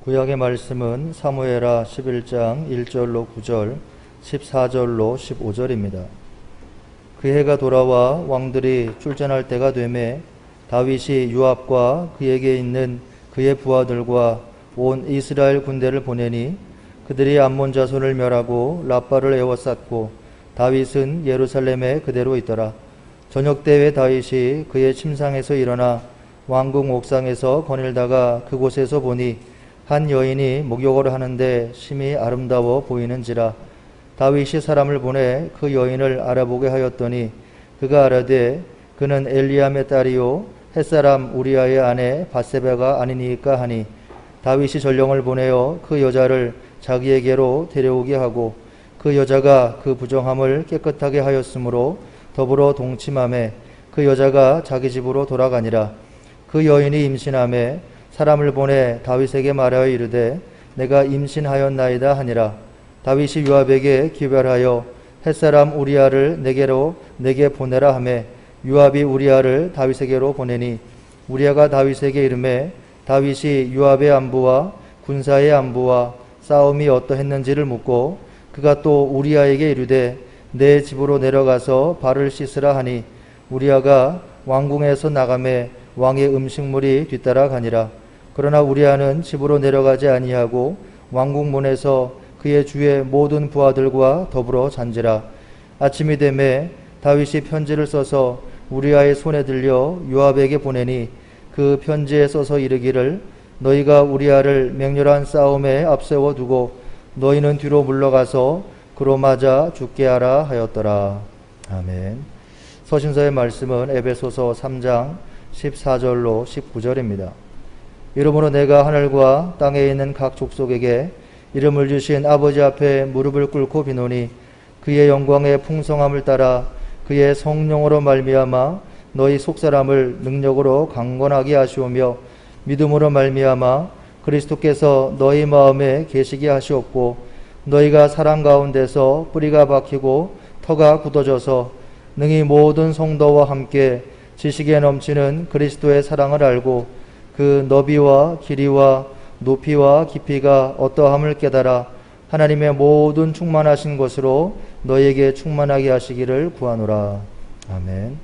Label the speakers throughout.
Speaker 1: 구약의 말씀은 사무엘하 11장 1절로 9절, 14절로 15절입니다. 그 해가 돌아와 왕들이 출전할 때가 되매 다윗이 요압과 그에게 있는 그의 부하들과 온 이스라엘 군대를 보내니 그들이 암몬 자손을 멸하고 라빠를 에워쌌고 다윗은 예루살렘에 그대로 있더라. 저녁 때에 다윗이 그의 침상에서 일어나 왕궁 옥상에서 거닐다가 그곳에서 보니 한 여인이 목욕을 하는데 심히 아름다워 보이는지라. 다윗이 사람을 보내 그 여인을 알아보게 하였더니 그가 아뢰되 그는 엘리암의 딸이요 햇사람 우리아의 아내 밧세바가 아니니까 하니 다윗이 전령을 보내어 그 여자를 자기에게로 데려오게 하고 그 여자가 그 부정함을 깨끗하게 하였으므로 더불어 동침하매 그 여자가 자기 집으로 돌아가니라. 그 여인이 임신하매 사람을 보내 다윗에게 말하여 이르되 내가 임신하였나이다 하니라. 다윗이 요압에게 기별하여 햇사람 우리아를 내게 보내라 하매 요압이 우리아를 다윗에게로 보내니 우리아가 다윗에게 이르매 다윗이 요압의 안부와 군사의 안부와 싸움이 어떠했는지를 묻고 그가 또 우리아에게 이르되 내 집으로 내려가서 발을 씻으라 하니 우리아가 왕궁에서 나가매 왕의 음식물이 뒤따라 가니라. 그러나 우리아는 집으로 내려가지 아니하고 왕궁문에서 그의 주의 모든 부하들과 더불어 잔지라. 아침이 되매 다윗이 편지를 써서 우리아의 손에 들려 요압에게 보내니 그 편지에 써서 이르기를 너희가 우리아를 맹렬한 싸움에 앞세워 두고 너희는 뒤로 물러가서 그로 맞아 죽게 하라 하였더라. 아멘. 서신서의 말씀은 에베소서 3장 14절로 19절입니다. 이러므로 내가 하늘과 땅에 있는 각 족속에게 이름을 주신 아버지 앞에 무릎을 꿇고 비노니 그의 영광의 풍성함을 따라 그의 성령으로 말미암아 너희 속사람을 능력으로 강건하게 하시오며 믿음으로 말미암아 그리스도께서 너희 마음에 계시게 하시옵고 너희가 사랑 가운데서 뿌리가 박히고 터가 굳어져서 능히 모든 성도와 함께 지식에 넘치는 그리스도의 사랑을 알고 그 너비와 길이와 높이와 깊이가 어떠함을 깨달아 하나님의 모든 충만하신 것으로 너희에게 충만하게 하시기를 구하노라. 아멘.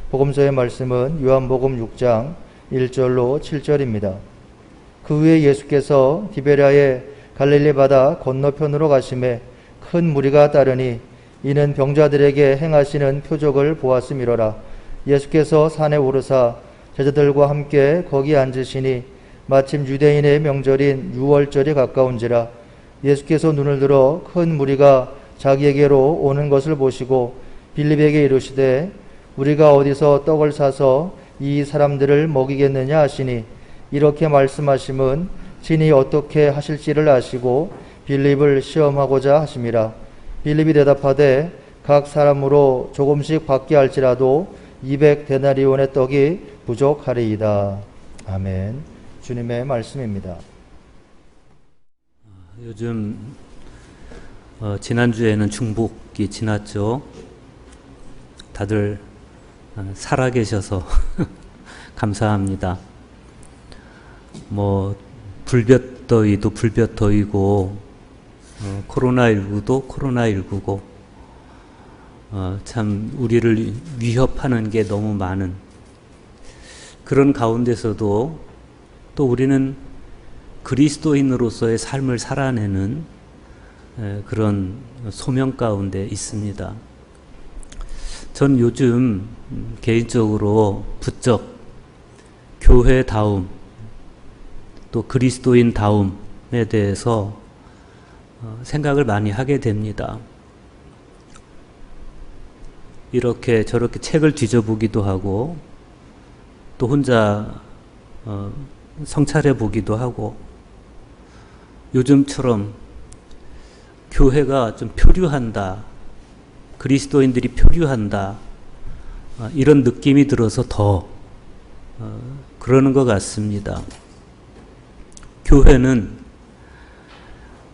Speaker 1: 복음서의 말씀은 요한복음 6장 1절로 7절입니다. 그 후에 예수께서 디베랴의 갈릴리 바다 건너편으로 가심에 큰 무리가 따르니 이는 병자들에게 행하시는 표적을 보았음이로라. 예수께서 산에 오르사 제자들과 함께 거기 앉으시니 마침 유대인의 명절인 유월절이 가까운지라. 예수께서 눈을 들어 큰 무리가 자기에게로 오는 것을 보시고 빌립에게 이르시되 우리가 어디서 떡을 사서 이 사람들을 먹이겠느냐 하시니 이렇게 말씀하심은 진히 어떻게 하실지를 아시고 빌립을 시험하고자 하심이라. 빌립이 대답하되 각 사람으로 조금씩 받게 할지라도 200데나리온의 떡이 부족하리이다. 아멘. 주님의 말씀입니다.
Speaker 2: 요즘 지난주에는 중복이 지났죠. 다들 살아계셔서 감사합니다. 불볕더위도 불볕더위고 코로나19도 코로나19고 참 우리를 위협하는 게 너무 많은 그런 가운데서도 또 우리는 그리스도인으로서의 삶을 살아내는 그런 소명 가운데 있습니다. 전 요즘 개인적으로 부쩍 교회다움 또 그리스도인다움에 대해서 생각을 많이 하게 됩니다. 이렇게 저렇게 책을 뒤져보기도 하고 또 혼자 성찰해 보기도 하고 요즘처럼 교회가 좀 표류한다, 그리스도인들이 표류한다 이런 느낌이 들어서 더 그러는 것 같습니다. 교회는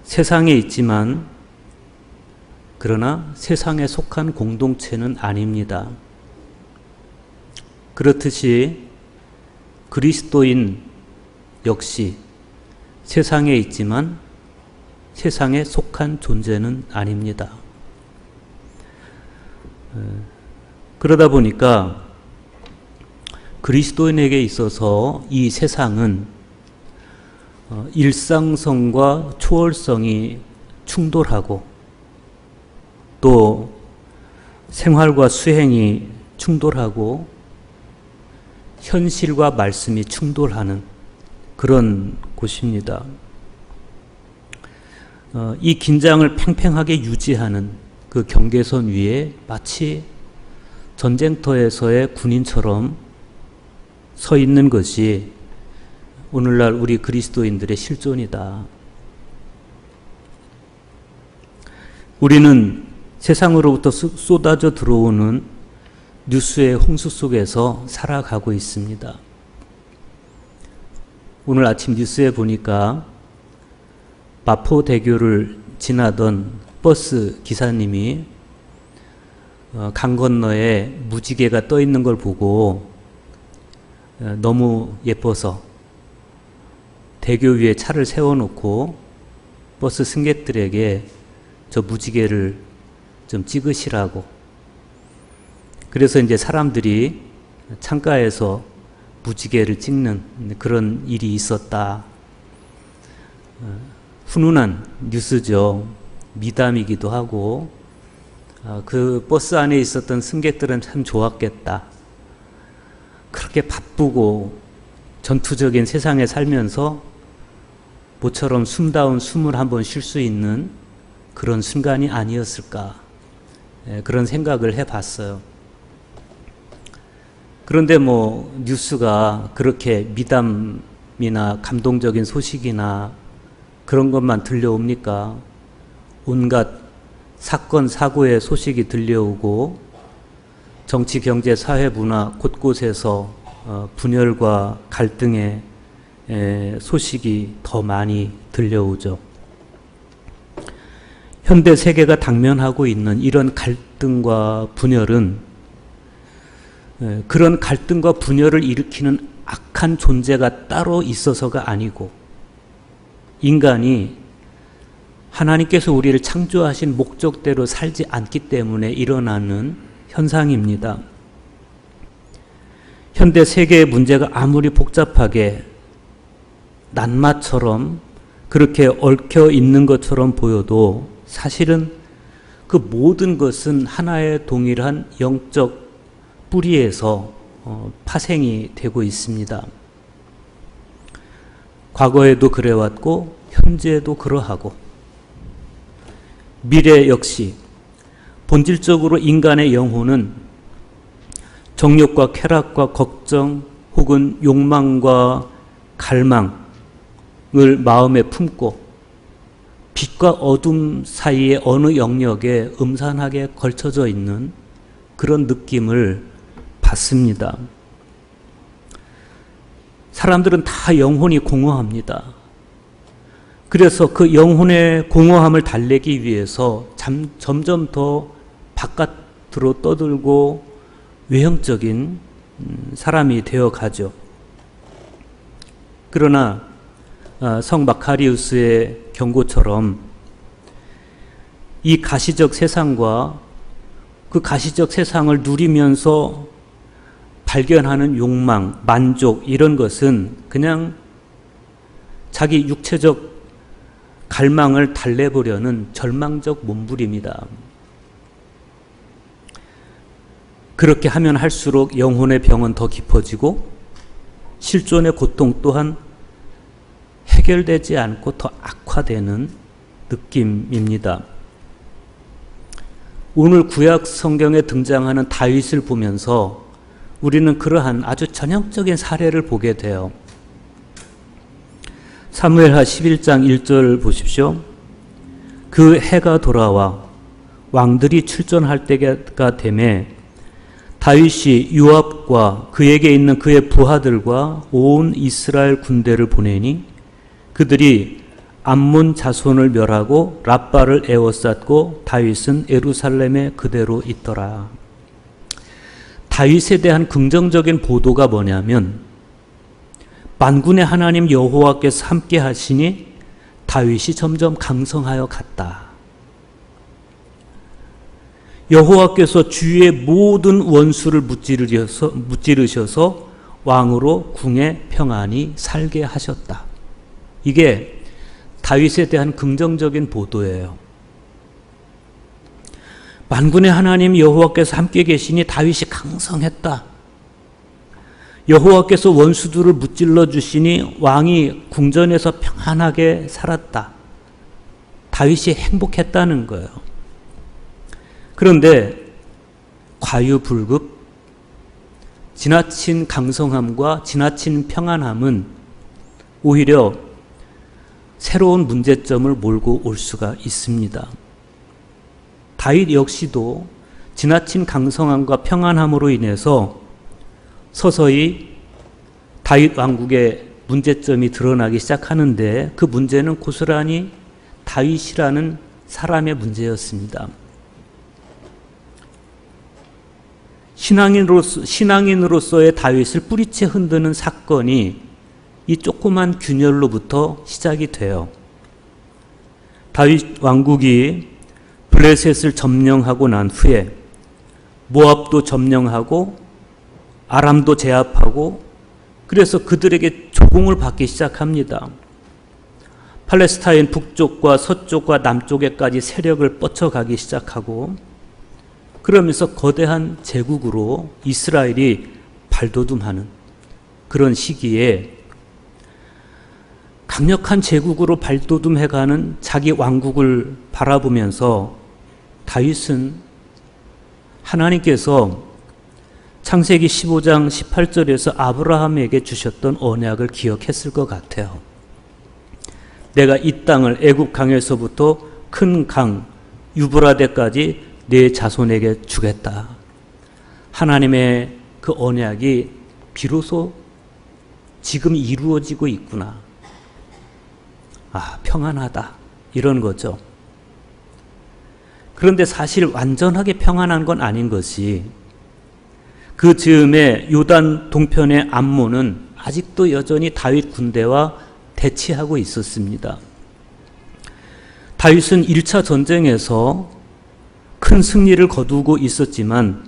Speaker 2: 세상에 있지만 그러나 세상에 속한 공동체는 아닙니다. 그렇듯이 그리스도인 역시 세상에 있지만 세상에 속한 존재는 아닙니다. 그러다 보니까 그리스도인에게 있어서 이 세상은 일상성과 초월성이 충돌하고 또 생활과 수행이 충돌하고 현실과 말씀이 충돌하는 그런 곳입니다. 이 긴장을 팽팽하게 유지하는 그 경계선 위에 마치 전쟁터에서의 군인처럼 서 있는 것이 오늘날 우리 그리스도인들의 실존이다. 우리는 세상으로부터 쏟아져 들어오는 뉴스의 홍수 속에서 살아가고 있습니다. 오늘 아침 뉴스에 보니까 마포대교를 지나던 버스 기사님이 강 건너에 무지개가 떠 있는 걸 보고 너무 예뻐서 대교 위에 차를 세워놓고 버스 승객들에게 저 무지개를 좀 찍으시라고. 그래서 이제 사람들이 창가에서 무지개를 찍는 그런 일이 있었다. 훈훈한 뉴스죠. 미담이기도 하고 그 버스 안에 있었던 승객들은 참 좋았겠다. 그렇게 바쁘고 전투적인 세상에 살면서 모처럼 숨다운 숨을 한번 쉴 수 있는 그런 순간이 아니었을까. 그런 생각을 해봤어요. 그런데 뭐 뉴스가 그렇게 미담이나 감동적인 소식이나 그런 것만 들려옵니까? 온갖 사건, 사고의 소식이 들려오고 정치, 경제, 사회, 문화 곳곳에서 분열과 갈등의 소식이 더 많이 들려오죠. 현대 세계가 당면하고 있는 이런 갈등과 분열은 그런 갈등과 분열을 일으키는 악한 존재가 따로 있어서가 아니고 인간이 하나님께서 우리를 창조하신 목적대로 살지 않기 때문에 일어나는 현상입니다. 현대 세계의 문제가 아무리 복잡하게 낱마처럼 그렇게 얽혀 있는 것처럼 보여도 사실은 그 모든 것은 하나의 동일한 영적 뿌리에서 파생이 되고 있습니다. 과거에도 그래왔고 현재도 그러하고 미래 역시 본질적으로 인간의 영혼은 정욕과 쾌락과 걱정 혹은 욕망과 갈망을 마음에 품고 빛과 어둠 사이의 어느 영역에 음산하게 걸쳐져 있는 그런 느낌을 받습니다. 사람들은 다 영혼이 공허합니다. 그래서 그 영혼의 공허함을 달래기 위해서 점점 더 바깥으로 떠들고 외형적인 사람이 되어 가죠. 그러나 성 마카리우스의 경고처럼 이 가시적 세상과 그 가시적 세상을 누리면서 발견하는 욕망, 만족 이런 것은 그냥 자기 육체적 갈망을 달래보려는 절망적 몸부림이다. 그렇게 하면 할수록 영혼의 병은 더 깊어지고 실존의 고통 또한 해결되지 않고 더 악화되는 느낌입니다. 오늘 구약 성경에 등장하는 다윗을 보면서 우리는 그러한 아주 전형적인 사례를 보게 돼요. 사무엘하 11장 1절 보십시오. 그 해가 돌아와 왕들이 출전할 때가 되매 다윗이 요압과 그에게 있는 그의 부하들과 온 이스라엘 군대를 보내니 그들이 암몬 자손을 멸하고 랍바를 에워쌌고 다윗은 예루살렘에 그대로 있더라. 다윗에 대한 긍정적인 보도가 뭐냐면 만군의 하나님 여호와께서 함께 하시니 다윗이 점점 강성하여 갔다. 여호와께서 주위의 모든 원수를 무찌르셔서 왕으로 궁에 평안히 살게 하셨다. 이게 다윗에 대한 긍정적인 보도예요. 만군의 하나님 여호와께서 함께 계시니 다윗이 강성했다. 여호와께서 원수들을 무찔러 주시니 왕이 궁전에서 평안하게 살았다. 다윗이 행복했다는 거예요. 그런데 과유불급, 지나친 강성함과 지나친 평안함은 오히려 새로운 문제점을 몰고 올 수가 있습니다. 다윗 역시도 지나친 강성함과 평안함으로 인해서 서서히 다윗 왕국의 문제점이 드러나기 시작하는데 그 문제는 고스란히 다윗이라는 사람의 문제였습니다. 신앙인으로서의 다윗을 뿌리채 흔드는 사건이 이 조그만 균열로부터 시작이 돼요. 다윗 왕국이 블레셋을 점령하고 난 후에 모압도 점령하고 아람도 제압하고 그래서 그들에게 조공을 받기 시작합니다. 팔레스타인 북쪽과 서쪽과 남쪽에까지 세력을 뻗쳐가기 시작하고 그러면서 거대한 제국으로 이스라엘이 발돋움하는 그런 시기에 강력한 제국으로 발돋움해가는 자기 왕국을 바라보면서 다윗은 하나님께서 창세기 15장 18절에서 아브라함에게 주셨던 언약을 기억했을 것 같아요. 내가 이 땅을 애굽 강에서부터 큰 강 유브라데까지 내 자손에게 주겠다. 하나님의 그 언약이 비로소 지금 이루어지고 있구나. 아, 평안하다. 이런 거죠. 그런데 사실 완전하게 평안한 건 아닌 것이 그 즈음에 요단 동편의 암몬은 아직도 여전히 다윗 군대와 대치하고 있었습니다. 다윗은 1차 전쟁에서 큰 승리를 거두고 있었지만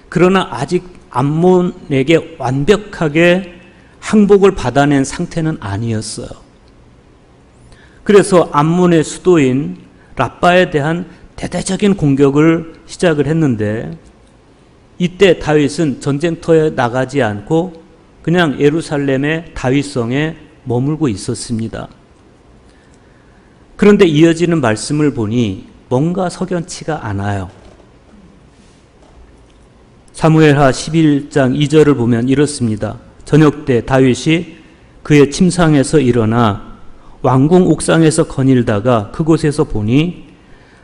Speaker 2: 그러나 아직 암몬에게 완벽하게 항복을 받아낸 상태는 아니었어요. 그래서 암몬의 수도인 라빠에 대한 대대적인 공격을 시작을 했는데 이때 다윗은 전쟁터에 나가지 않고 그냥 예루살렘의 다윗성에 머물고 있었습니다. 그런데 이어지는 말씀을 보니 뭔가 석연치가 않아요. 사무엘하 11장 2절을 보면 이렇습니다. 저녁 때 다윗이 그의 침상에서 일어나 왕궁 옥상에서 거닐다가 그곳에서 보니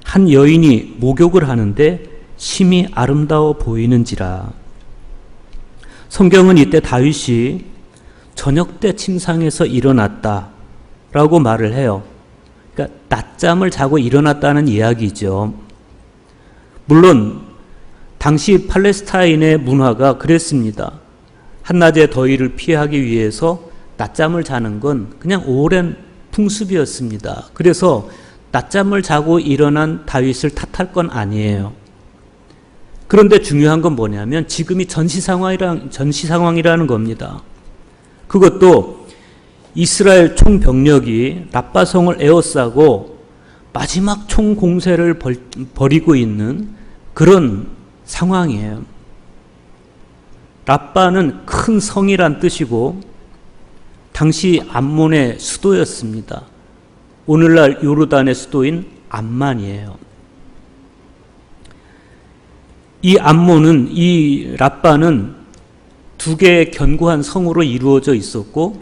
Speaker 2: 한 여인이 목욕을 하는데 심히 아름다워 보이는지라. 성경은 이때 다윗이 저녁 때 침상에서 일어났다라고 말을 해요. 그러니까 낮잠을 자고 일어났다는 이야기죠. 물론 당시 팔레스타인의 문화가 그랬습니다. 한낮의 더위를 피하기 위해서 낮잠을 자는 건 그냥 오랜 풍습이었습니다. 그래서 낮잠을 자고 일어난 다윗을 탓할 건 아니에요. 그런데 중요한 건 뭐냐면 지금이 전시 상황이라는 겁니다. 그것도 이스라엘 총병력이 라빠성을 에워싸고 마지막 총공세를 벌이고 있는 그런 상황이에요. 라빠는 큰 성이란 뜻이고 당시 암몬의 수도였습니다. 오늘날 요르단의 수도인 암만이에요. 이 라빠는 두 개의 견고한 성으로 이루어져 있었고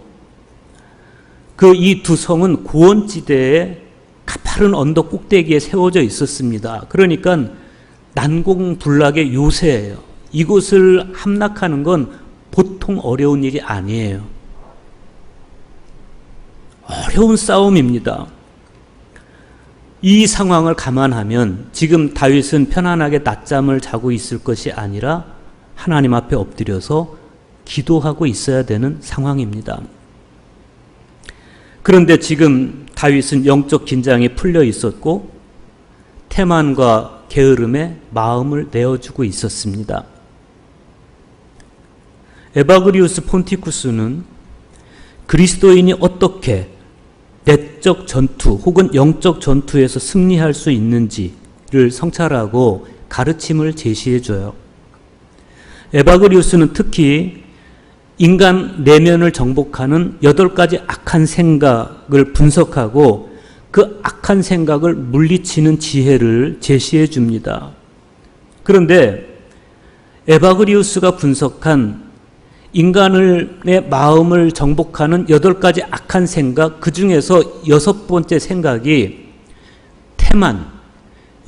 Speaker 2: 그 이 두 성은 고원지대에 가파른 언덕 꼭대기에 세워져 있었습니다. 그러니까 난공불락의 요새예요. 이곳을 함락하는 건 보통 어려운 일이 아니에요. 어려운 싸움입니다. 이 상황을 감안하면 지금 다윗은 편안하게 낮잠을 자고 있을 것이 아니라 하나님 앞에 엎드려서 기도하고 있어야 되는 상황입니다. 그런데 지금 다윗은 영적 긴장이 풀려 있었고 태만과 게으름에 마음을 내어주고 있었습니다. 에바그리우스 폰티쿠스는 그리스도인이 어떻게 내적 전투 혹은 영적 전투에서 승리할 수 있는지를 성찰하고 가르침을 제시해줘요. 에바그리우스는 특히 인간 내면을 정복하는 8가지 악한 생각을 분석하고 그 악한 생각을 물리치는 지혜를 제시해 줍니다. 그런데 에바그리우스가 분석한 인간의 마음을 정복하는 8가지 악한 생각, 그 중에서 6번째 생각이 태만,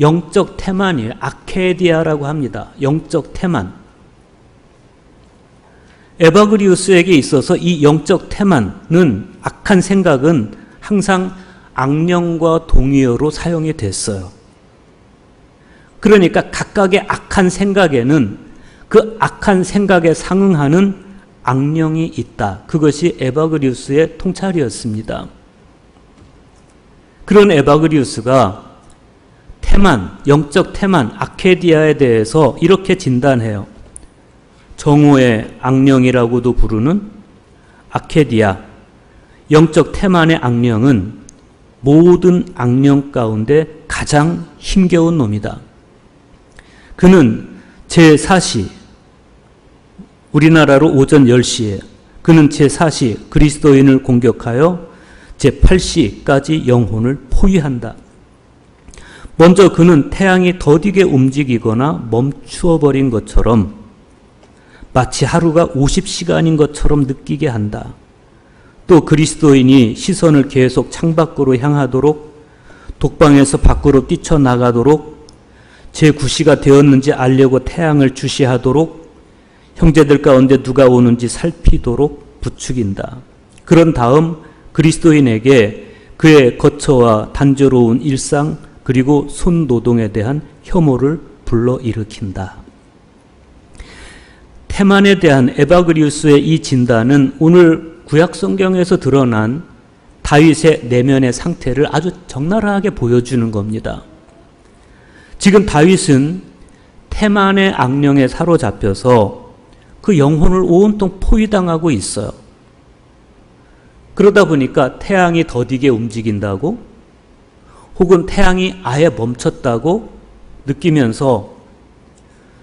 Speaker 2: 영적 태만이에요. 아케디아라고 합니다. 영적 태만. 에바그리우스에게 있어서 이 영적 태만은, 악한 생각은 항상 악령과 동의어로 사용이 됐어요. 그러니까 각각의 악한 생각에는 그 악한 생각에 상응하는 악령이 있다. 그것이 에바그리우스의 통찰이었습니다. 그런 에바그리우스가 태만, 영적 태만, 아케디아에 대해서 이렇게 진단해요. 정오의 악령이라고도 부르는 아케디아, 영적 태만의 악령은 모든 악령 가운데 가장 힘겨운 놈이다. 그는 제4시, 우리나라로 오전 10시에 그는 제4시 그리스도인을 공격하여 제8시까지 영혼을 포위한다. 먼저 그는 태양이 더디게 움직이거나 멈추어 버린 것처럼 마치 하루가 50시간인 것처럼 느끼게 한다. 또 그리스도인이 시선을 계속 창밖으로 향하도록, 독방에서 밖으로 뛰쳐나가도록, 제9시가 되었는지 알려고 태양을 주시하도록, 형제들 가운데 누가 오는지 살피도록 부추긴다. 그런 다음 그리스도인에게 그의 거처와 단조로운 일상 그리고 손노동에 대한 혐오를 불러일으킨다. 태만에 대한 에바그리우스의 이 진단은 오늘 구약 성경에서 드러난 다윗의 내면의 상태를 아주 적나라하게 보여주는 겁니다. 지금 다윗은 태만의 악령에 사로잡혀서 그 영혼을 온통 포위당하고 있어요. 그러다 보니까 태양이 더디게 움직인다고 혹은 태양이 아예 멈췄다고 느끼면서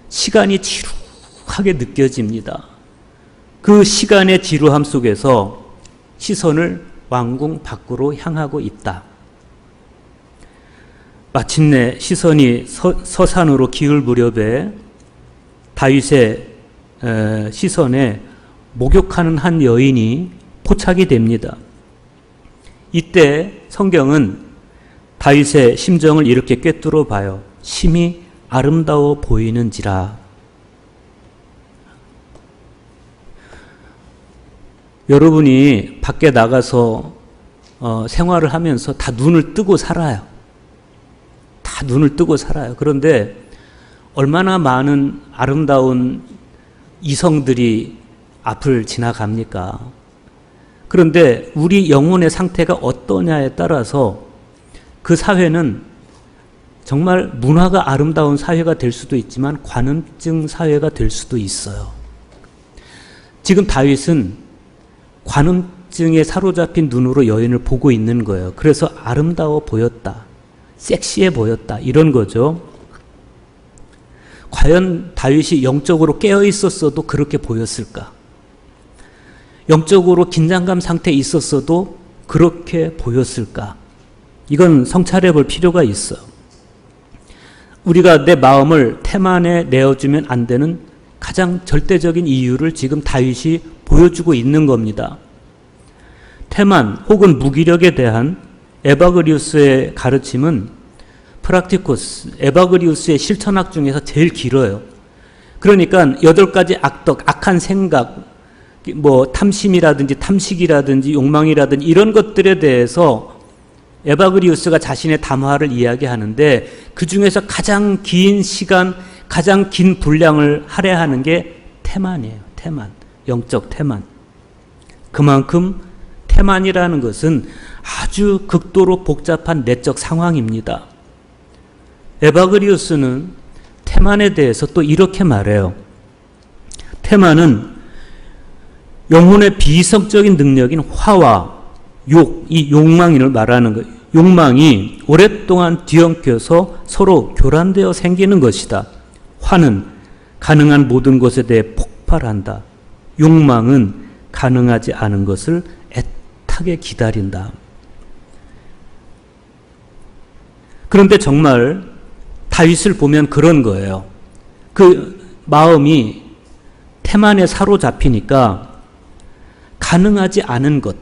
Speaker 2: 시간이 지루하게 느껴집니다. 그 시간의 지루함 속에서 시선을 왕궁 밖으로 향하고 있다. 마침내 시선이 서산으로 기울 무렵에 다윗의 시선에 목욕하는 한 여인이 포착이 됩니다. 이때 성경은 다윗의 심정을 이렇게 꿰뚫어 봐요. 심히 아름다워 보이는지라. 여러분이 밖에 나가서 생활을 하면서 다 눈을 뜨고 살아요. 다 눈을 뜨고 살아요. 그런데 얼마나 많은 아름다운 이성들이 앞을 지나갑니까? 그런데 우리 영혼의 상태가 어떠냐에 따라서 그 사회는 정말 문화가 아름다운 사회가 될 수도 있지만 관음증 사회가 될 수도 있어요. 지금 다윗은 관음증에 사로잡힌 눈으로 여인을 보고 있는 거예요. 그래서 아름다워 보였다. 섹시해 보였다. 이런 거죠. 과연 다윗이 영적으로 깨어 있었어도 그렇게 보였을까? 영적으로 긴장감 상태에 있었어도 그렇게 보였을까? 이건 성찰해 볼 필요가 있어요. 우리가 내 마음을 태만에 내어주면 안 되는 가장 절대적인 이유를 지금 다윗이 보여주고 있는 겁니다. 태만 혹은 무기력에 대한 에바그리우스의 가르침은 프락티코스, 에바그리우스의 실천학 중에서 제일 길어요. 그러니까 8가지 악덕, 악한 생각, 탐심이라든지 탐식이라든지 욕망이라든지 이런 것들에 대해서 에바그리우스가 자신의 담화를 이야기하는데 그 중에서 가장 긴 시간, 가장 긴 분량을 할애하는 게 태만이에요. 태만, 영적 태만. 그만큼 태만이라는 것은 아주 극도로 복잡한 내적 상황입니다. 에바그리우스는 태만에 대해서 또 이렇게 말해요. 태만은 영혼의 비이성적인 능력인 화와 욕, 이 욕망을 말하는 거예요. 욕망이 오랫동안 뒤엉켜서 서로 교란되어 생기는 것이다. 화는 가능한 모든 것에 대해 폭발한다. 욕망은 가능하지 않은 것을 애타게 기다린다. 그런데 정말 다윗을 보면 그런 거예요. 그 마음이 태만에 사로잡히니까 가능하지 않은 것,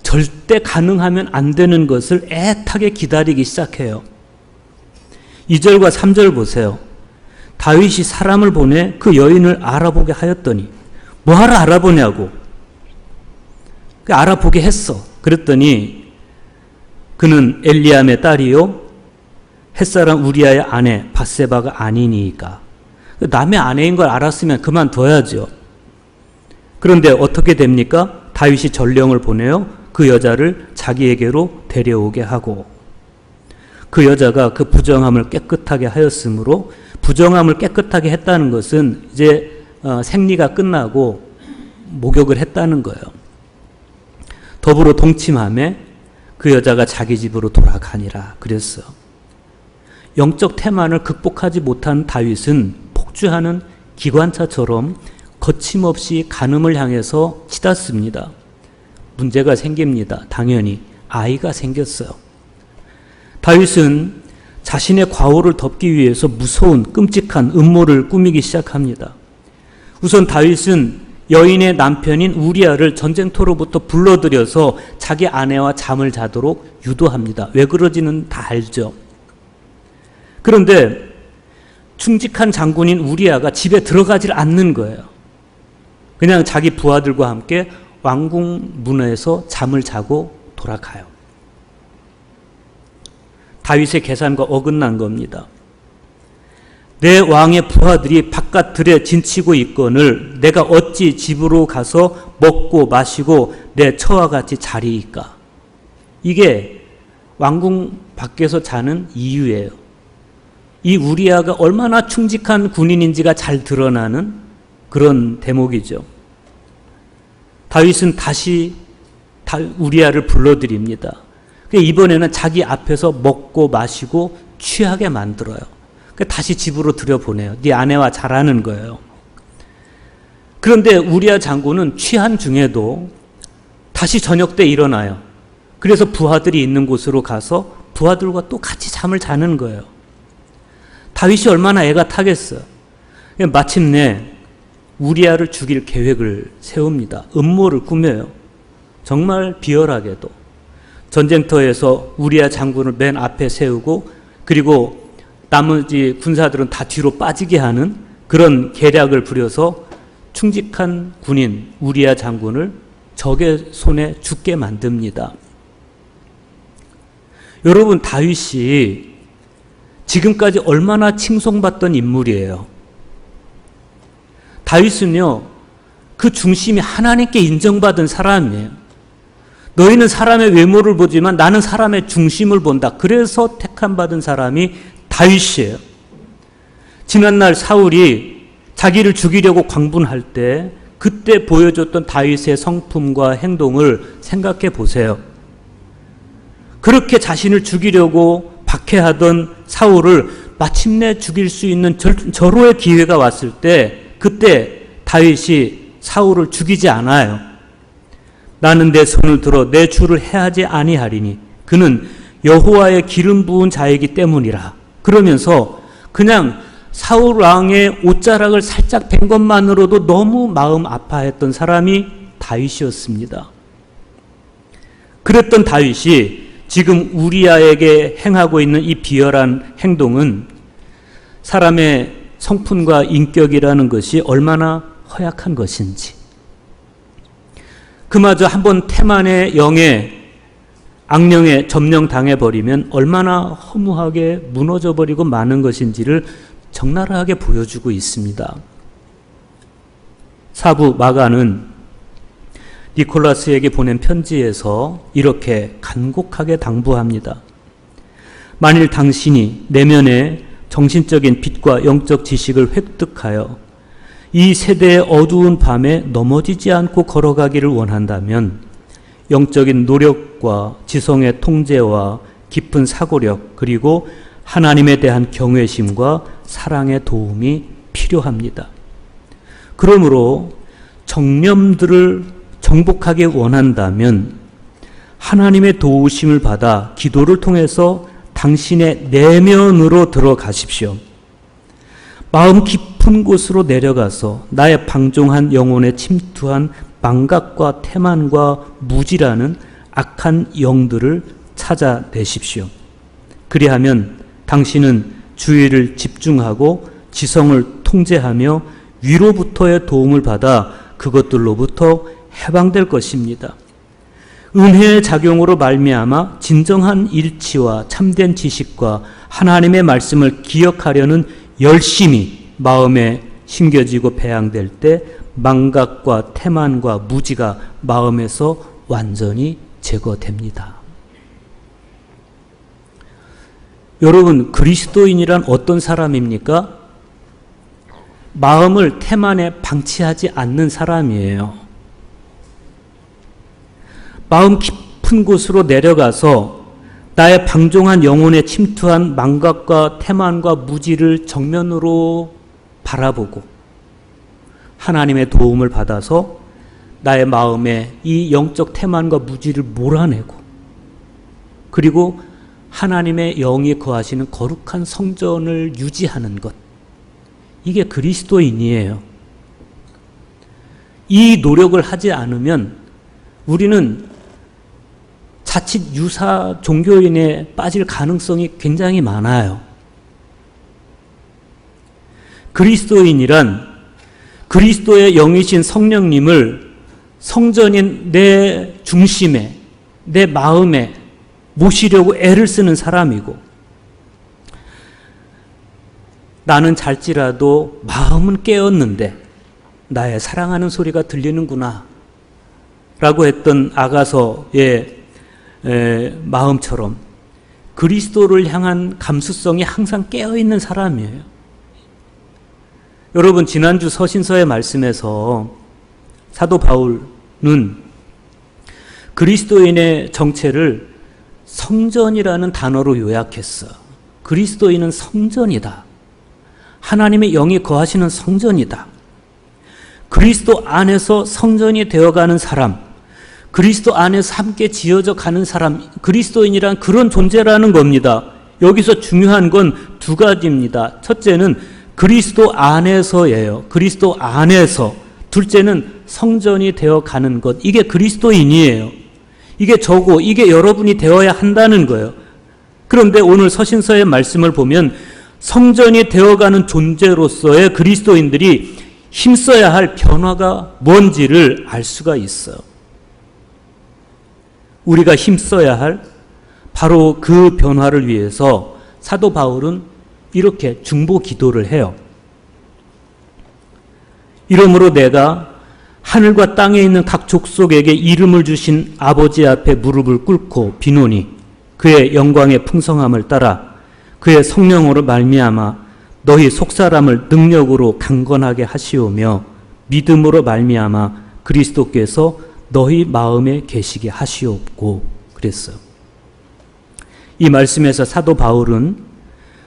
Speaker 2: 절대 가능하면 안 되는 것을 애타게 기다리기 시작해요. 2절과 3절 보세요. 다윗이 사람을 보내 그 여인을 알아보게 하였더니, 뭐하러 알아보냐고. 알아보게 했어. 그랬더니 그는 엘리암의 딸이요 햇사람 우리아의 아내 밧세바가 아니니까. 남의 아내인 걸 알았으면 그만둬야죠. 그런데 어떻게 됩니까? 다윗이 전령을 보내요. 그 여자를 자기에게로 데려오게 하고, 그 여자가 그 부정함을 깨끗하게 하였으므로, 부정함을 깨끗하게 했다는 것은 이제 생리가 끝나고 목욕을 했다는 거예요. 더불어 동침함에 그 여자가 자기 집으로 돌아가니라 그랬어요. 영적 태만을 극복하지 못한 다윗은 폭주하는 기관차처럼 거침없이 간음을 향해서 치닫습니다. 문제가 생깁니다. 당연히 아이가 생겼어요. 다윗은 자신의 과오를 덮기 위해서 무서운 끔찍한 음모를 꾸미기 시작합니다. 우선 다윗은 여인의 남편인 우리아를 전쟁터로부터 불러들여서 자기 아내와 잠을 자도록 유도합니다. 왜 그러지는 다 알죠. 그런데 충직한 장군인 우리아가 집에 들어가질 않는 거예요. 그냥 자기 부하들과 함께 왕궁 문에서 잠을 자고 돌아가요. 다윗의 계산과 어긋난 겁니다. 내 왕의 부하들이 바깥들에 진치고 있거늘 내가 어찌 집으로 가서 먹고 마시고 내 처와 같이 자리이까. 이게 왕궁 밖에서 자는 이유예요. 이 우리아가 얼마나 충직한 군인인지가 잘 드러나는 그런 대목이죠. 다윗은 다시 우리아를 불러들입니다. 이번에는 자기 앞에서 먹고 마시고 취하게 만들어요. 다시 집으로 들여보내요. 네 아내와 자라는 거예요. 그런데 우리아 장군은 취한 중에도 다시 저녁 때 일어나요. 그래서 부하들이 있는 곳으로 가서 부하들과 또 같이 잠을 자는 거예요. 다윗이 얼마나 애가 타겠어요. 마침내 우리아를 죽일 계획을 세웁니다. 음모를 꾸며요. 정말 비열하게도 전쟁터에서 우리아 장군을 맨 앞에 세우고, 그리고 나머지 군사들은 다 뒤로 빠지게 하는 그런 계략을 부려서 충직한 군인 우리아 장군을 적의 손에 죽게 만듭니다. 여러분, 다윗이 지금까지 얼마나 칭송받던 인물이에요. 다윗은요, 그 중심이 하나님께 인정받은 사람이에요. 너희는 사람의 외모를 보지만 나는 사람의 중심을 본다. 그래서 택함받은 사람이 다윗이에요. 지난날 사울이 자기를 죽이려고 광분할 때 그때 보여줬던 다윗의 성품과 행동을 생각해 보세요. 그렇게 자신을 죽이려고 박해하던 사울을 마침내 죽일 수 있는 절호의 기회가 왔을 때 그때 다윗이 사울을 죽이지 않아요. 나는 내 손을 들어 내 주를 해하지 아니하리니 그는 여호와의 기름 부은 자이기 때문이라. 그러면서 그냥 사울 왕의 옷자락을 살짝 댄 것만으로도 너무 마음 아파했던 사람이 다윗이었습니다. 그랬던 다윗이 지금 우리아에게 행하고 있는 이 비열한 행동은 사람의 성품과 인격이라는 것이 얼마나 허약한 것인지, 그마저 한번 태만의 영에 악령에 점령당해버리면 얼마나 허무하게 무너져버리고 마는 것인지를 적나라하게 보여주고 있습니다. 사부 마가는 니콜라스에게 보낸 편지에서 이렇게 간곡하게 당부합니다. 만일 당신이 내면의 정신적인 빛과 영적 지식을 획득하여 이 세대의 어두운 밤에 넘어지지 않고 걸어가기를 원한다면 영적인 노력과 지성의 통제와 깊은 사고력 그리고 하나님에 대한 경외심과 사랑의 도움이 필요합니다. 그러므로 정념들을 정복하기 원한다면 하나님의 도우심을 받아 기도를 통해서 당신의 내면으로 들어가십시오. 마음 깊은 곳으로 내려가서 나의 방종한 영혼에 침투한 망각과 태만과 무지라는 악한 영들을 찾아내십시오. 그리하면 당신은 주의를 집중하고 지성을 통제하며 위로부터의 도움을 받아 그것들로부터 해방될 것입니다. 은혜의 작용으로 말미암아 진정한 일치와 참된 지식과 하나님의 말씀을 기억하려는 열심이 마음에 심겨지고 배양될 때 망각과 태만과 무지가 마음에서 완전히 제거됩니다. 여러분, 그리스도인이란 어떤 사람입니까? 마음을 태만에 방치하지 않는 사람이에요. 마음 깊은 곳으로 내려가서 나의 방종한 영혼에 침투한 망각과 태만과 무지를 정면으로 바라보고 하나님의 도움을 받아서 나의 마음에 이 영적 태만과 무지를 몰아내고 그리고 하나님의 영이 거하시는 거룩한 성전을 유지하는 것. 이게 그리스도인이에요. 이 노력을 하지 않으면 우리는 자칫 유사 종교인에 빠질 가능성이 굉장히 많아요. 그리스도인이란 그리스도의 영이신 성령님을 성전인 내 중심에, 내 마음에 모시려고 애를 쓰는 사람이고, 나는 잘지라도 마음은 깨었는데 나의 사랑하는 소리가 들리는구나 라고 했던 아가서의 마음처럼 그리스도를 향한 감수성이 항상 깨어있는 사람이에요. 여러분, 지난주 서신서의 말씀에서 사도 바울은 그리스도인의 정체를 성전이라는 단어로 요약했어. 그리스도인은 성전이다. 하나님의 영이 거하시는 성전이다. 그리스도 안에서 성전이 되어가는 사람, 그리스도 안에서 함께 지어져 가는 사람, 그리스도인이란 그런 존재라는 겁니다. 여기서 중요한 건 두 가지입니다. 첫째는 그리스도 안에서예요. 그리스도 안에서. 둘째는 성전이 되어가는 것. 이게 그리스도인이에요. 이게 저고, 이게 여러분이 되어야 한다는 거예요. 그런데 오늘 서신서의 말씀을 보면 성전이 되어가는 존재로서의 그리스도인들이 힘써야 할 변화가 뭔지를 알 수가 있어요. 우리가 힘써야 할 바로 그 변화를 위해서 사도 바울은 이렇게 중보 기도를 해요. 이러므로 내가 하늘과 땅에 있는 각 족속에게 이름을 주신 아버지 앞에 무릎을 꿇고 비노니 그의 영광의 풍성함을 따라 그의 성령으로 말미암아 너희 속사람을 능력으로 강건하게 하시오며 믿음으로 말미암아 그리스도께서 너희 마음에 계시게 하시옵고 그랬어요. 이 말씀에서 사도 바울은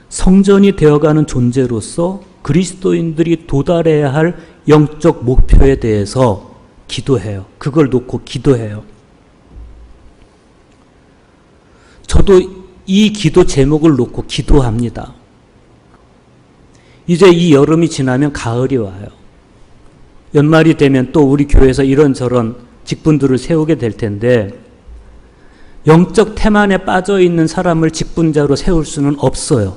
Speaker 2: 성전이 되어가는 존재로서 그리스도인들이 도달해야 할 영적 목표에 대해서 기도해요. 그걸 놓고 기도해요. 저도 이 기도 제목을 놓고 기도합니다. 이제 이 여름이 지나면 가을이 와요. 연말이 되면 또 우리 교회에서 이런저런 직분들을 세우게 될 텐데 영적 태만에 빠져 있는 사람을 직분자로 세울 수는 없어요.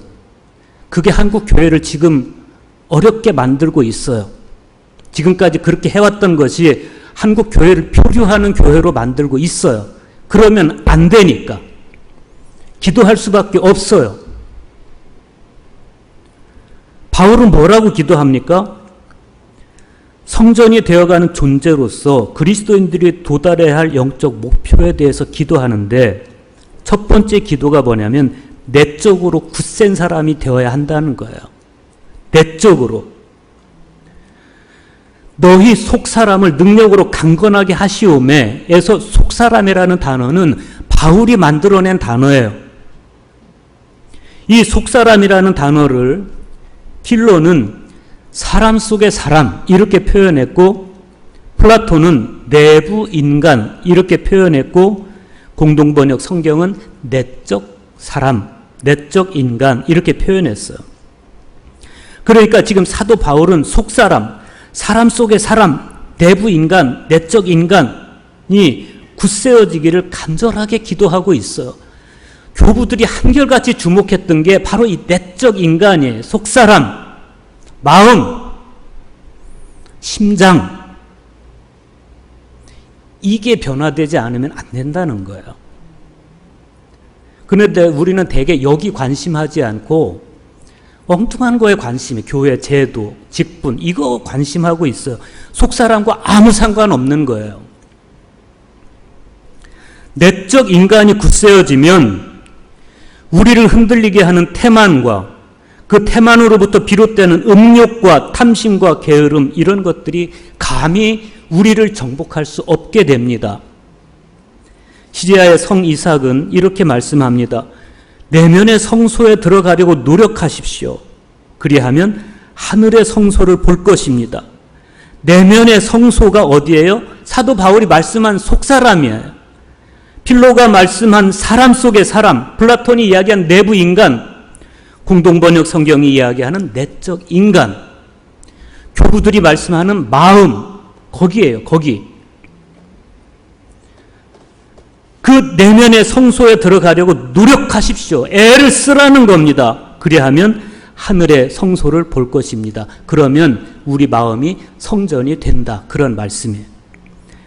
Speaker 2: 그게 한국 교회를 지금 어렵게 만들고 있어요. 지금까지 그렇게 해왔던 것이 한국 교회를 표류하는 교회로 만들고 있어요. 그러면 안 되니까 기도할 수밖에 없어요. 바울은 뭐라고 기도합니까? 성전이 되어가는 존재로서 그리스도인들이 도달해야 할 영적 목표에 대해서 기도하는데 첫 번째 기도가 뭐냐면 내적으로 굳센 사람이 되어야 한다는 거예요. 내적으로. 너희 속사람을 능력으로 강건하게 하시오매에서 속사람이라는 단어는 바울이 만들어낸 단어예요. 이 속사람이라는 단어를 필로는 사람 속의 사람 이렇게 표현했고 플라톤은 내부 인간 이렇게 표현했고 공동번역 성경은 내적 사람, 내적 인간 이렇게 표현했어요. 그러니까 지금 사도 바울은 속사람, 사람 속의 사람, 내부 인간, 내적 인간이 굳세어지기를 간절하게 기도하고 있어요. 교부들이 한결같이 주목했던 게 바로 이 내적 인간이에요. 속사람, 마음, 심장. 이게 변화되지 않으면 안 된다는 거예요. 그런데 우리는 대개 여기 관심하지 않고 엉뚱한 거에 관심이 교회 제도, 직분 이거 관심하고 있어요. 속사람과 아무 상관없는 거예요. 내적 인간이 굳세어지면 우리를 흔들리게 하는 태만과 그 태만으로부터 비롯되는 음욕과 탐심과 게으름 이런 것들이 감히 우리를 정복할 수 없게 됩니다. 시리아의 성 이삭은 이렇게 말씀합니다. 내면의 성소에 들어가려고 노력하십시오. 그리하면 하늘의 성소를 볼 것입니다. 내면의 성소가 어디예요? 사도 바울이 말씀한 속사람이에요. 필로가 말씀한 사람 속의 사람, 플라톤이 이야기한 내부 인간, 공동번역 성경이 이야기하는 내적 인간, 교부들이 말씀하는 마음, 거기에요, 거기. 그 내면의 성소에 들어가려고 노력하십시오. 애를 쓰라는 겁니다. 그리하면 하늘의 성소를 볼 것입니다. 그러면 우리 마음이 성전이 된다. 그런 말씀이에요.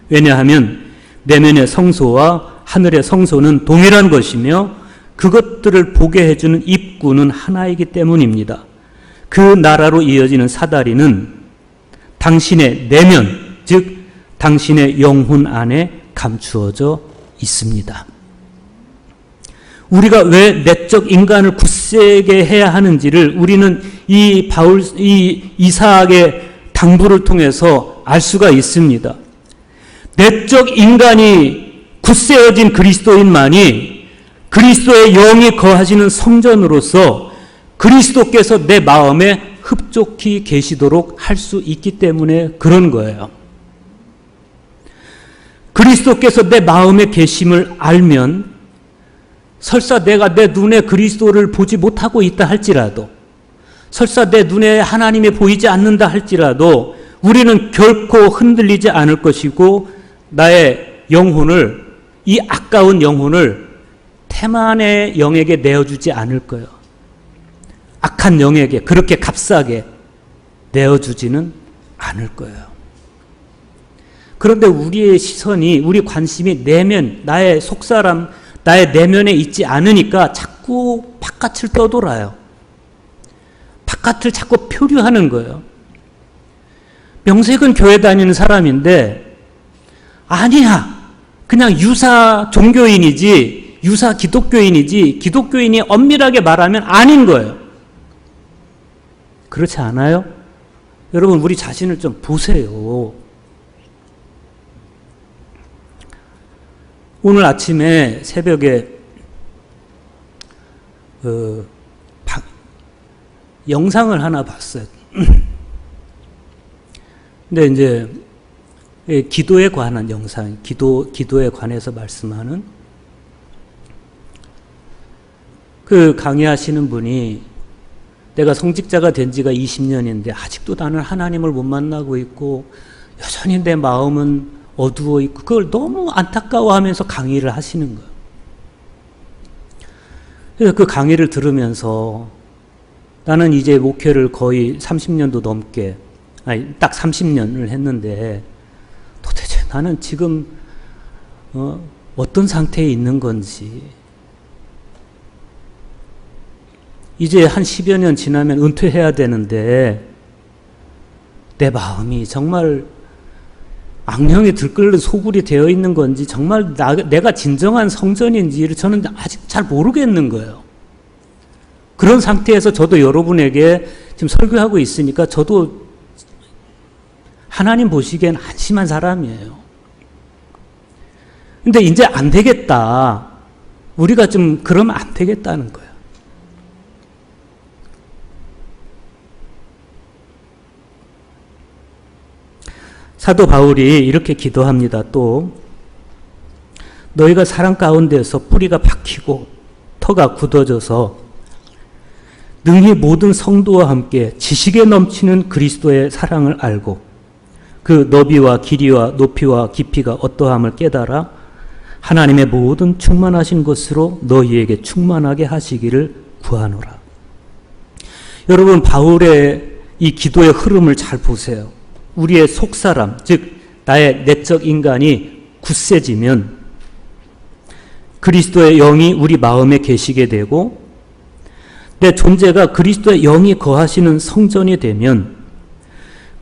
Speaker 2: 왜냐하면 내면의 성소와 하늘의 성소는 동일한 것이며 그것들을 보게 해주는 입구는 하나이기 때문입니다. 그 나라로 이어지는 사다리는 당신의 내면, 즉 당신의 영혼 안에 감추어져 있습니다. 우리가 왜 내적 인간을 굳세게 해야 하는지를 우리는 이 이삭의 당부를 통해서 알 수가 있습니다. 내적 인간이 굳세어진 그리스도인만이 그리스도의 영이 거하시는 성전으로서 그리스도께서 내 마음에 흡족히 계시도록 할 수 있기 때문에 그런 거예요. 그리스도께서 내 마음에 계심을 알면 설사 내가 내 눈에 그리스도를 보지 못하고 있다 할지라도 설사 내 눈에 하나님이 보이지 않는다 할지라도 우리는 결코 흔들리지 않을 것이고 나의 영혼을 이 아까운 영혼을 태만의 영에게 내어주지 않을 거예요. 악한 영에게 그렇게 값싸게 내어주지는 않을 거예요. 그런데 우리의 시선이, 우리 관심이 내면, 나의 속사람, 나의 내면에 있지 않으니까 자꾸 바깥을 떠돌아요. 바깥을 자꾸 표류하는 거예요. 명색은 교회 다니는 사람인데 아니야. 그냥 유사 종교인이지, 유사 기독교인이지, 기독교인이 엄밀하게 말하면 아닌 거예요. 그렇지 않아요? 여러분, 우리 자신을 좀 보세요. 오늘 아침에 새벽에 영상을 하나 봤어요. 근데 이제 기도에 관한 영상, 기도에 관해서 말씀하는 그 강의하시는 분이 내가 성직자가 된 지가 20년인데 아직도 나는 하나님을 못 만나고 있고 여전히 내 마음은 어두워 있고 그걸 너무 안타까워하면서 강의를 하시는 거예요. 그래서 그 강의를 들으면서 나는 이제 목회를 거의 30년도 넘게, 딱 30년을 했는데 도대체 나는 지금 어떤 상태에 있는 건지, 이제 한 10여 년 지나면 은퇴해야 되는데 내 마음이 정말 악령이 들끓는 소굴이 되어 있는 건지 정말 내가 진정한 성전인지를 저는 아직 잘 모르겠는 거예요. 그런 상태에서 저도 여러분에게 지금 설교하고 있으니까 저도 하나님 보시기엔 한심한 사람이에요. 근데 이제 안 되겠다. 우리가 좀 그러면 안 되겠다는 거예요. 사도 바울이 이렇게 기도합니다. 또 너희가 사랑 가운데서 뿌리가 박히고 터가 굳어져서 능히 모든 성도와 함께 지식에 넘치는 그리스도의 사랑을 알고 그 너비와 길이와 높이와 깊이가 어떠함을 깨달아 하나님의 모든 충만하신 것으로 너희에게 충만하게 하시기를 구하노라. 여러분, 바울의 이 기도의 흐름을 잘 보세요. 우리의 속사람, 즉 나의 내적 인간이 굳세지면 그리스도의 영이 우리 마음에 계시게 되고 내 존재가 그리스도의 영이 거하시는 성전이 되면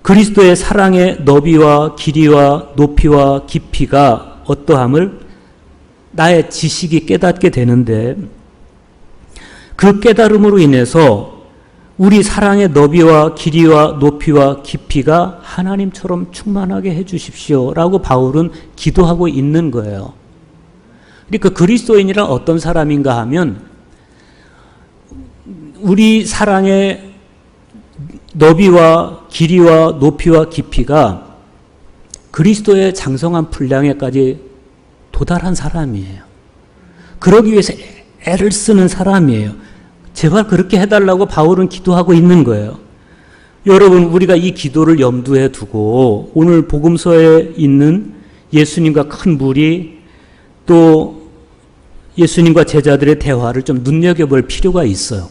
Speaker 2: 그리스도의 사랑의 너비와 길이와 높이와 깊이가 어떠함을 나의 지식이 깨닫게 되는데 그 깨달음으로 인해서 우리 사랑의 너비와 길이와 높이와 깊이가 하나님처럼 충만하게 해 주십시오 라고 바울은 기도하고 있는 거예요. 그러니까 그리스도인이란 어떤 사람인가 하면 우리 사랑의 너비와 길이와 높이와 깊이가 그리스도의 장성한 분량에까지 도달한 사람이에요. 그러기 위해서 애를 쓰는 사람이에요. 제발 그렇게 해달라고 바울은 기도하고 있는 거예요. 여러분, 우리가 이 기도를 염두에 두고 오늘 복음서에 있는 예수님과 큰 무리 또 예수님과 제자들의 대화를 좀 눈여겨볼 필요가 있어요.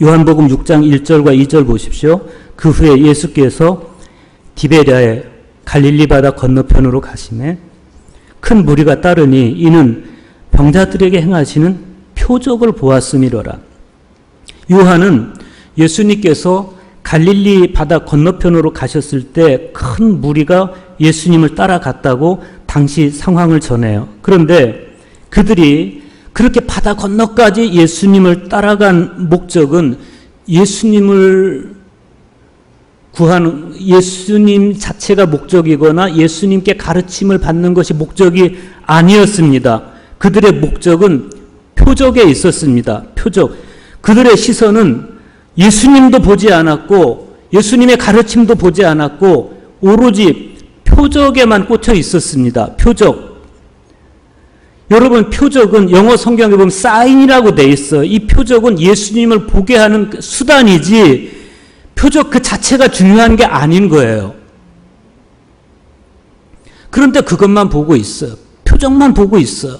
Speaker 2: 요한복음 6장 1절과 2절 보십시오. 그 후에 예수께서 디베랴의 갈릴리 바다 건너편으로 가시매 큰 무리가 따르니 이는 병자들에게 행하시는 표적을 보았음이로라. 요한은 예수님께서 갈릴리 바다 건너편으로 가셨을 때 큰 무리가 예수님을 따라갔다고 당시 상황을 전해요. 그런데 그들이 그렇게 바다 건너까지 예수님을 따라간 목적은 예수님을 구하는, 예수님 자체가 목적이거나 예수님께 가르침을 받는 것이 목적이 아니었습니다. 그들의 목적은 표적에 있었습니다. 표적. 그들의 시선은 예수님도 보지 않았고 예수님의 가르침도 보지 않았고 오로지 표적에만 꽂혀 있었습니다. 표적. 여러분, 표적은 영어 성경에 보면 사인이라고 돼 있어요. 이 표적은 예수님을 보게 하는 수단이지 표적 그 자체가 중요한 게 아닌 거예요. 그런데 그것만 보고 있어요. 표적만 보고 있어요.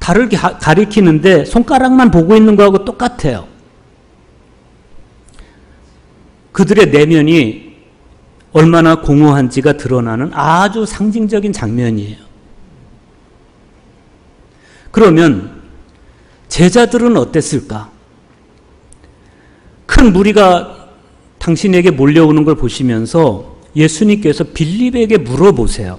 Speaker 2: 달을 가리키는데 손가락만 보고 있는 거하고 똑같아요. 그들의 내면이 얼마나 공허한지가 드러나는 아주 상징적인 장면이에요. 그러면 제자들은 어땠을까? 큰 무리가 당신에게 몰려오는 걸 보시면서 예수님께서 빌립에게 물어보세요.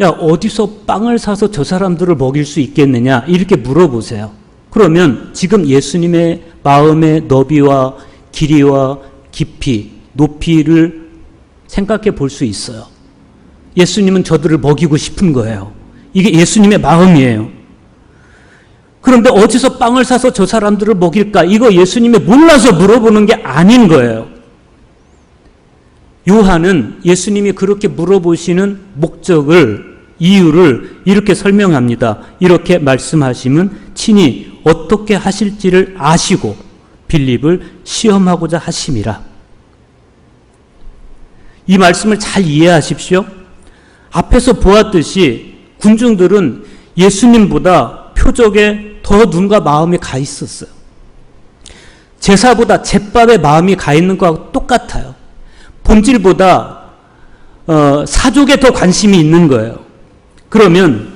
Speaker 2: 야, 어디서 빵을 사서 저 사람들을 먹일 수 있겠느냐? 이렇게 물어보세요. 그러면 지금 예수님의 마음의 너비와 길이와 깊이, 높이를 생각해 볼 수 있어요. 예수님은 저들을 먹이고 싶은 거예요. 이게 예수님의 마음이에요. 그런데 어디서 빵을 사서 저 사람들을 먹일까? 이거 예수님이 몰라서 물어보는 게 아닌 거예요. 요한은 예수님이 그렇게 물어보시는 목적을, 이유를 이렇게 설명합니다. 이렇게 말씀하시면 친히 어떻게 하실지를 아시고 빌립을 시험하고자 하심이라. 이 말씀을 잘 이해하십시오. 앞에서 보았듯이 군중들은 예수님보다 표적에 더 눈과 마음이 가 있었어요. 제사보다 제밥에 마음이 가 있는 것하고 똑같아요. 본질보다 사족에 더 관심이 있는 거예요. 그러면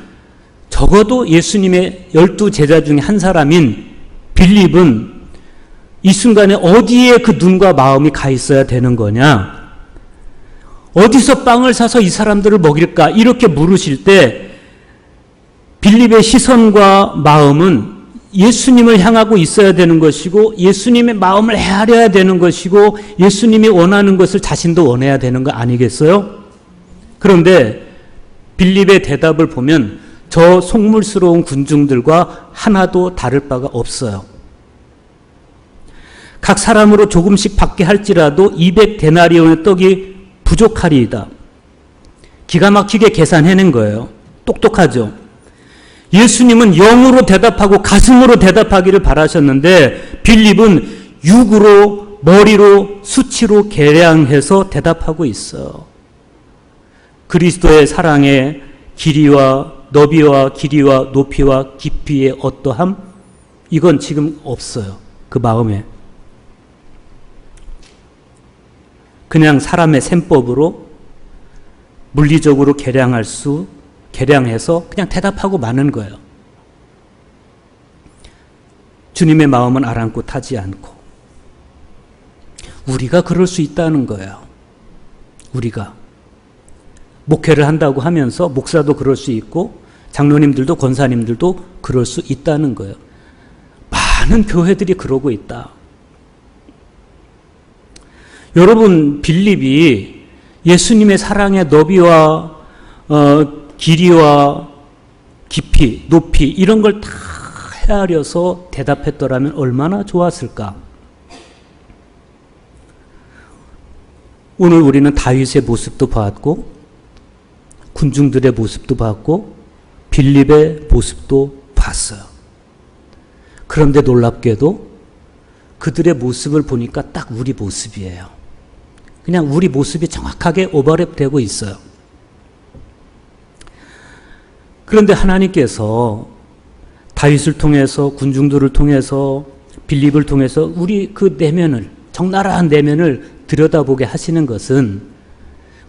Speaker 2: 적어도 예수님의 12 제자 중에 한 사람인 빌립은 이 순간에 어디에 그 눈과 마음이 가 있어야 되는 거냐? 어디서 빵을 사서 이 사람들을 먹일까? 이렇게 물으실 때 빌립의 시선과 마음은 예수님을 향하고 있어야 되는 것이고 예수님의 마음을 헤아려야 되는 것이고 예수님이 원하는 것을 자신도 원해야 되는 거 아니겠어요? 그런데 빌립의 대답을 보면 저 속물스러운 군중들과 하나도 다를 바가 없어요. 각 사람으로 조금씩 받게 할지라도 200데나리온의 떡이 부족하리이다. 기가 막히게 계산해낸 거예요. 똑똑하죠? 예수님은 영으로 대답하고 가슴으로 대답하기를 바라셨는데 빌립은 육으로, 머리로, 수치로 계량해서 대답하고 있어요. 그리스도의 사랑의 길이와 너비와 길이와 높이와 깊이의 어떠함? 이건 지금 없어요. 그 마음에. 그냥 사람의 셈법으로 물리적으로 계량해서 그냥 대답하고 마는 거예요. 주님의 마음은 아랑곳하지 않고 우리가 그럴 수 있다는 거예요. 우리가 목회를 한다고 하면서 목사도 그럴 수 있고 장로님들도 권사님들도 그럴 수 있다는 거예요. 많은 교회들이 그러고 있다. 여러분, 빌립이 예수님의 사랑의 너비와 길이와 깊이, 높이 이런 걸 다 헤아려서 대답했더라면 얼마나 좋았을까? 오늘 우리는 다윗의 모습도 봤고 군중들의 모습도 봤고 빌립의 모습도 봤어요. 그런데 놀랍게도 그들의 모습을 보니까 딱 우리 모습이에요. 그냥 우리 모습이 정확하게 오버랩되고 있어요. 그런데 하나님께서 다윗을 통해서 군중들을 통해서 빌립을 통해서 우리 그 내면을 적나라한 내면을 들여다보게 하시는 것은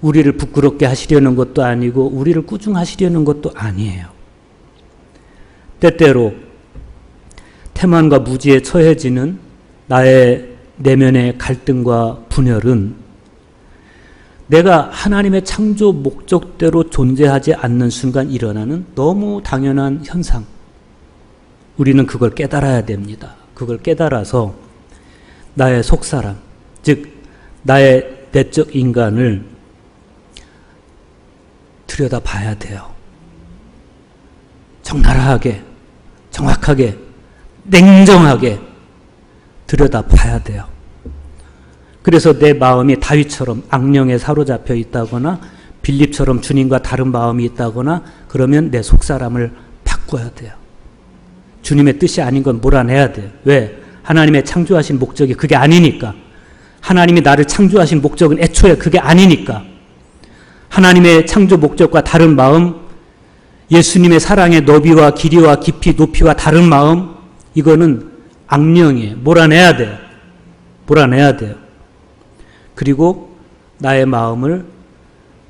Speaker 2: 우리를 부끄럽게 하시려는 것도 아니고 우리를 꾸중하시려는 것도 아니에요. 때때로 태만과 무지에 처해지는 나의 내면의 갈등과 분열은 내가 하나님의 창조 목적대로 존재하지 않는 순간 일어나는 너무 당연한 현상. 우리는 그걸 깨달아야 됩니다. 그걸 깨달아서 나의 속사람, 즉 나의 내적 인간을 들여다봐야 돼요. 적나라하게, 정확하게, 냉정하게 들여다봐야 돼요. 그래서 내 마음이 다윗처럼 악령에 사로잡혀 있다거나 빌립처럼 주님과 다른 마음이 있다거나 그러면 내 속사람을 바꿔야 돼요. 주님의 뜻이 아닌 건 몰아내야 돼요. 왜? 하나님의 창조하신 목적이 그게 아니니까. 하나님이 나를 창조하신 목적은 애초에 그게 아니니까. 하나님의 창조 목적과 다른 마음, 예수님의 사랑의 너비와 길이와 깊이, 높이와 다른 마음, 이거는 악령이에요. 몰아내야 돼요. 몰아내야 돼요. 그리고 나의 마음을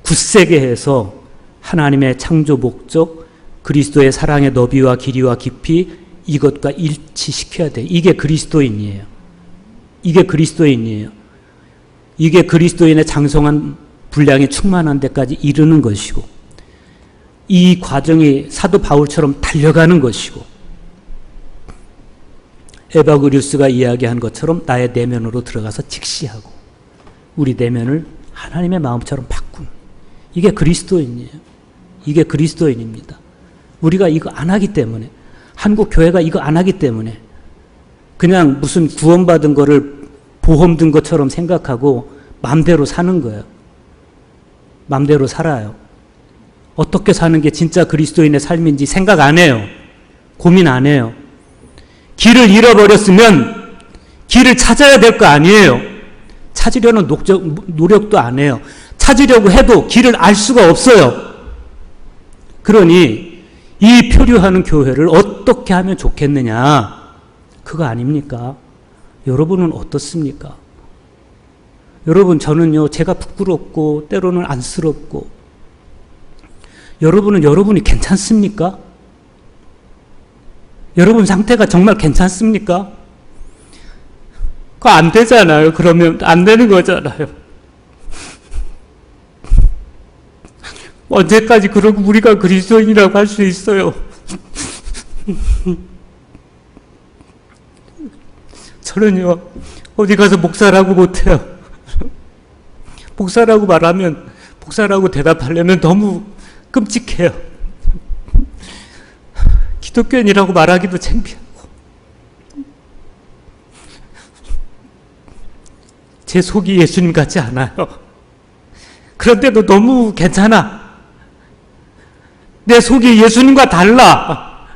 Speaker 2: 굳세게 해서 하나님의 창조 목적, 그리스도의 사랑의 너비와 길이와 깊이 이것과 일치시켜야 돼요. 이게 그리스도인이에요. 이게 그리스도인이에요. 이게 그리스도인의 장성한 분량이 충만한 데까지 이르는 것이고 이 과정이 사도 바울처럼 달려가는 것이고 에바그리우스가 이야기한 것처럼 나의 내면으로 들어가서 직시하고 우리 내면을 하나님의 마음처럼 바꾼 이게 그리스도인이에요. 이게 그리스도인입니다. 우리가 이거 안 하기 때문에 한국 교회가 이거 안 하기 때문에 그냥 무슨 구원받은 거를 보험 든 것처럼 생각하고 마음대로 사는 거예요. 마음대로 살아요. 어떻게 사는 게 진짜 그리스도인의 삶인지 생각 안 해요. 고민 안 해요. 길을 잃어버렸으면 길을 찾아야 될 거 아니에요. 찾으려는 노력도 안 해요. 찾으려고 해도 길을 알 수가 없어요. 그러니 이 표류하는 교회를 어떻게 하면 좋겠느냐? 그거 아닙니까? 여러분은 어떻습니까? 여러분, 저는요, 제가 부끄럽고 때로는 안쓰럽고 여러분은 여러분이 괜찮습니까? 여러분 상태가 정말 괜찮습니까? 그거 안 되잖아요. 그러면 안 되는 거잖아요. 언제까지 그러고 우리가 그리스도인이라고 할 수 있어요? 저는요, 어디 가서 목사라고 못해요. 목사라고 말하면, 목사라고 대답하려면 너무 끔찍해요. 기독교인이라고 말하기도 창피하고. 제 속이 예수님 같지 않아요. 그런데도 너무 괜찮아. 내 속이 예수님과 달라.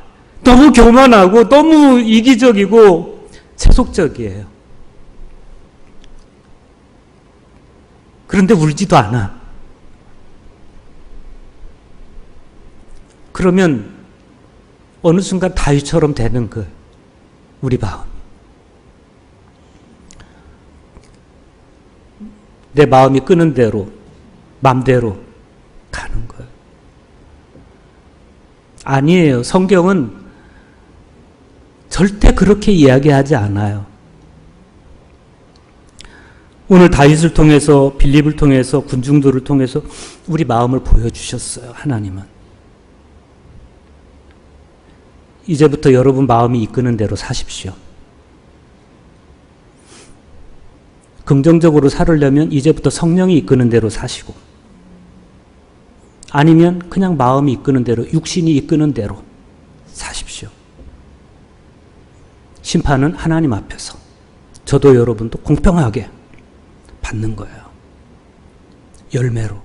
Speaker 2: 너무 교만하고 너무 이기적이고 세속적이에요. 그런데 울지도 않아. 그러면 어느 순간 다윗처럼 되는 거예요. 우리 마음이. 내 마음이 끄는 대로, 맘대로 가는 거예요. 아니에요. 성경은 절대 그렇게 이야기하지 않아요. 오늘 다윗을 통해서, 빌립을 통해서, 군중들을 통해서 우리 마음을 보여주셨어요. 하나님은. 이제부터 여러분 마음이 이끄는 대로 사십시오. 긍정적으로 살으려면 이제부터 성령이 이끄는 대로 사시고, 아니면 그냥 마음이 이끄는 대로, 육신이 이끄는 대로 사십시오. 심판은 하나님 앞에서 저도 여러분도 공평하게 받는 거예요. 열매로.